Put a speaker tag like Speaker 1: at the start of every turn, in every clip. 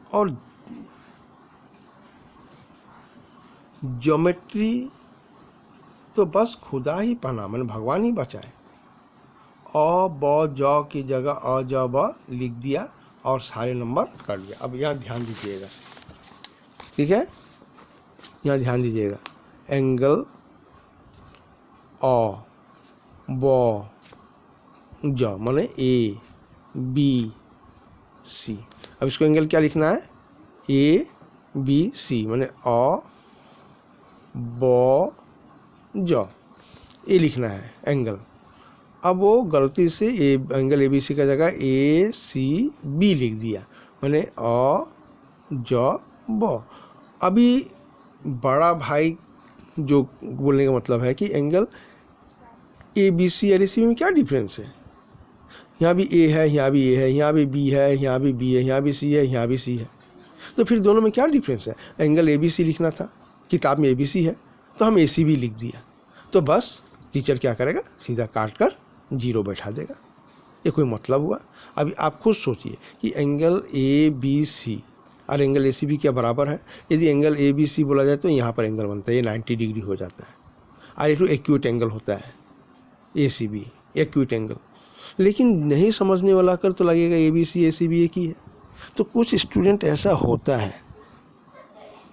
Speaker 1: और ज्योमेट्री तो बस खुदा ही पहना, मैंने भगवान ही बचाए। अ ब ज की जगह अ ज ब लिख दिया और सारे नंबर कर लिया। अब यहाँ ध्यान दीजिएगा, ठीक है, यहाँ ध्यान दीजिएगा। एंगल अ ब ज माने ए बी सी। अब इसको एंगल क्या लिखना है, ए बी सी माने अ ब ज, ए लिखना है एंगल। अब वो गलती से एंगल ए बी सी का जगह ए सी बी लिख दिया, मैंने अ ज ब। अभी बड़ा भाई जो बोलने का मतलब है कि एंगल ए बी सी और ए सी में क्या डिफरेंस है। यहाँ भी ए है, यहाँ भी ए है, यहाँ भी बी है, यहाँ भी बी है, यहाँ भी सी है, यहाँ भी सी है, तो फिर दोनों में क्या डिफरेंस है। एंगल ए बी सी लिखना था, किताब में ए बी सी है तो हम ए सी बी लिख दिया, तो बस टीचर क्या करेगा, सीधा काट कर 0 बैठा देगा। ये कोई मतलब हुआ। अभी आप खुद सोचिए कि एंगल ए बी सी और एंगल ए सी बी क्या बराबर है। यदि एंगल ए बी सी बोला जाए तो यहाँ पर एंगल बनता है, ये 90 डिग्री हो जाता है, और ये तो एक्यूट एंगल होता है ए सी बी, एक्यूट एंगल। लेकिन नहीं समझने वाला कर तो लगेगा ए बी सी एक ही है। तो कुछ स्टूडेंट ऐसा होता है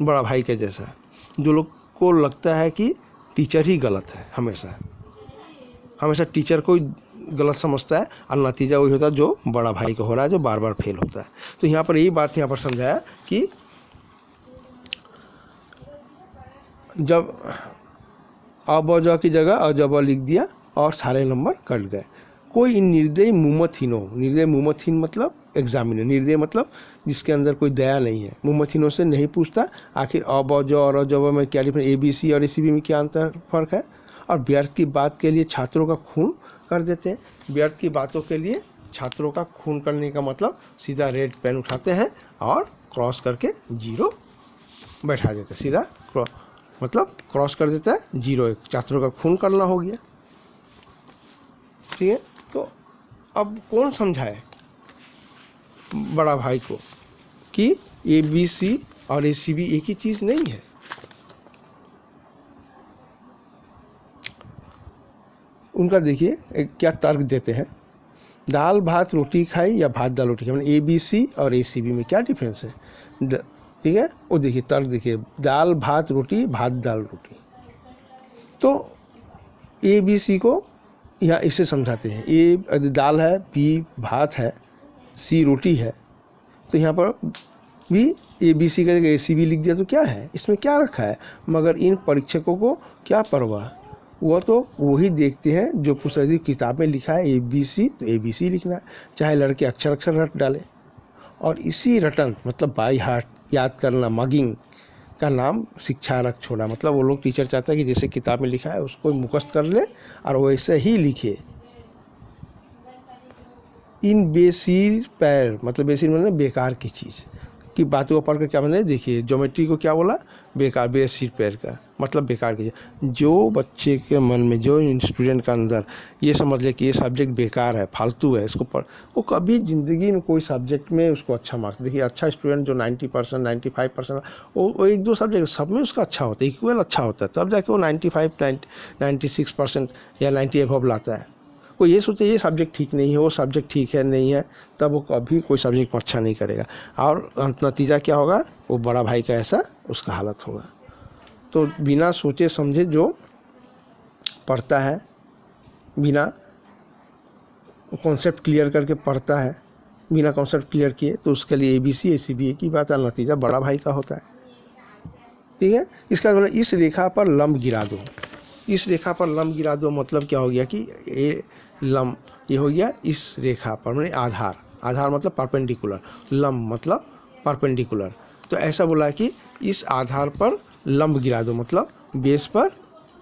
Speaker 1: बड़ा भाई के जैसा, जो लोग को लगता है कि टीचर ही गलत है, हमेशा टीचर को गलत समझता है, और नतीजा वही होता है जो बड़ा भाई का हो रहा है, जो बार बार फेल होता है। तो यहाँ पर यही बात यहाँ पर समझाया कि जब अ ब ज की जगह अ ज ब लिख दिया और सारे नंबर कट गए। कोई निर्दयी मुमतहीन हो, निर्दयी मुमतहीन मतलब एग्जामिनर, निर्दयी मतलब जिसके अंदर कोई दया नहीं है, मुमतहीनों से नहीं पूछता आखिर अ ब ज और अ ज ब में क्या डिफरेंस, ए बी सी और ए सी बी में क्या अंतर फर्क है, और व्यर्थ की बात के लिए छात्रों का खून कर देते हैं। व्यर्थ की बातों के लिए छात्रों का खून करने का मतलब सीधा रेड पेन उठाते हैं और क्रॉस करके 0 बैठा देते हैं, सीधा मतलब क्रॉस कर देता है 0, छात्रों का खून करना हो गया, ठीक है। तो अब कौन समझाए बड़ा भाई को कि ए बी सी और ए सी बी एक ही चीज़ नहीं है। उनका देखिए क्या तर्क देते हैं, दाल भात रोटी खाई या भात दाल रोटी खाई, मतलब ए बी सी और ए सी बी में क्या डिफरेंस है, ठीक है। वो देखिए तर्क देखिए, दाल भात रोटी, भात दाल रोटी। तो ए बी सी को यहाँ इससे समझाते हैं, ए दाल है, बी भात है, सी रोटी है, तो यहाँ पर भी ए बी सी का जगह ए सी बी लिख दिया तो क्या है, इसमें क्या रखा है। मगर इन परीक्षकों को क्या परवाह, वो तो वही देखते हैं जो पुस्तक किताब में लिखा है ए बी सी, तो ए बी सी लिखना है, चाहे लड़के अक्षर अक्षर रट डाले। और इसी रटन मतलब बाई हार्ट याद करना, मगिंग का नाम शिक्षा रख छोड़ा। मतलब वो लोग टीचर चाहता है कि जैसे किताब में लिखा है उसको मुखस्त कर ले और वैसे ही लिखे। इन बेसिर पैर मतलब बेसिर मतलब बेकार की चीज़ की बातों को पढ़कर क्या बना, देखिए ज्योमेट्री को क्या बोला, बेकार, बेसिर पैर का मतलब बेकार की चीज़। जो बच्चे के मन में, जो स्टूडेंट का अंदर ये समझ ले कि ये सब्जेक्ट बेकार है, फालतू है, इसको पढ़, वो कभी ज़िंदगी में कोई सब्जेक्ट में उसको अच्छा मार्क्स, देखिए अच्छा स्टूडेंट जो 90% 95% वो 1-2 सब्जेक्ट सब में उसका अच्छा होता है, इक्वल अच्छा होता है, तब जाके वो 95-96% या 90 एबव लाता है। वो ये सोचे ये सब्जेक्ट ठीक नहीं है, वो सब्जेक्ट ठीक है नहीं है, तब वो कभी कोई सब्जेक्ट अच्छा नहीं करेगा, और नतीजा क्या होगा, वो बड़ा भाई का ऐसा उसका हालत होगा। तो बिना सोचे समझे जो पढ़ता है, बिना कॉन्सेप्ट क्लियर करके पढ़ता है, बिना कॉन्सेप्ट क्लियर किए, तो उसके लिए A B C A C B की बात है, नतीजा बड़ा भाई का होता है, ठीक है। इसका मतलब इस रेखा पर लंब गिरा दो, इस रेखा पर लंब गिरा दो मतलब क्या हो गया कि ये लंब, ये हो गया इस रेखा पर, मतलब आधार, आधार मतलब परपेंडिकुलर, लंब मतलब परपेंडिकुलर। तो ऐसा बोला है कि इस आधार पर लंब गिरा दो, मतलब बेस पर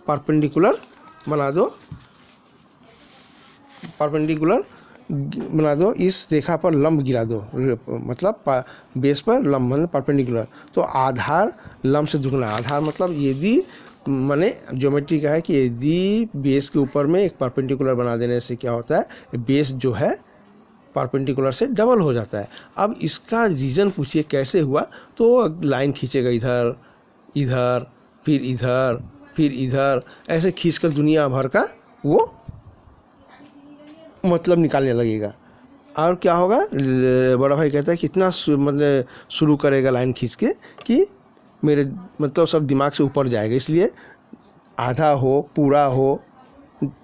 Speaker 1: परपेंडिकुलर बना दो, परपेंडिकुलर बना दो, इस रेखा पर लंब गिरा दो, मतलब बेस पर लंब मतलब परपेंडिकुलर। तो आधार लंब से दुगना, आधार मतलब यदि माने ज्योमेट्री का है कि यदि बेस के ऊपर में एक परपेंडिकुलर बना देने से क्या होता है, बेस जो है परपेंडिकुलर से डबल हो जाता है। अब इसका रीज़न पूछिए कैसे हुआ, तो लाइन खींचेगा इधर इधर फिर इधर फिर इधर, ऐसे खींचकर दुनिया भर का वो मतलब निकालने लगेगा। और क्या होगा, बड़ा भाई कहता है कितना मतलब शुरू करेगा लाइन खींच के कि मेरे मतलब सब दिमाग से ऊपर जाएगा, इसलिए आधा हो पूरा हो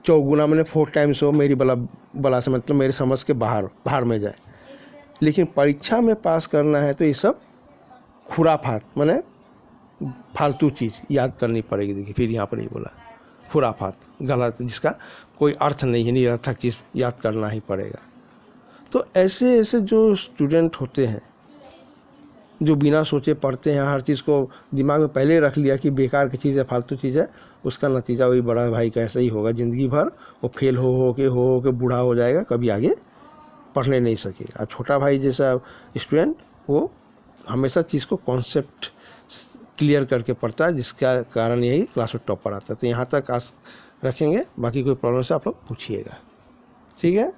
Speaker 1: चौगुना मैंने 4 टाइम्स हो, मेरी बला से मतलब मेरे समझ के बाहर में जाए। लेकिन परीक्षा में पास करना है तो ये सब खुराफात माने फालतू चीज़ याद करनी पड़ेगी। देखिए फिर यहाँ पर ही बोला खुराफात, गलत, जिसका कोई अर्थ नहीं है, निरर्थक चीज़ याद करना ही पड़ेगा। तो ऐसे ऐसे जो स्टूडेंट होते हैं जो बिना सोचे पढ़ते हैं, हर चीज़ को दिमाग में पहले रख लिया कि बेकार की चीज़ है, फालतू चीज़ है, उसका नतीजा वही बड़ा भाई का ऐसा ही होगा। ज़िंदगी भर वो फेल हो के बूढ़ा हो जाएगा, कभी आगे पढ़ने नहीं सकेगा। और छोटा भाई जैसा स्टूडेंट वो हमेशा चीज़ को कॉन्सेप्ट क्लियर करके पढ़ता है, जिसका कारण यही क्लास में टॉपर आता है। तो यहाँ तक आज रखेंगे, बाकी कोई प्रॉब्लम से आप लोग पूछिएगा, ठीक है।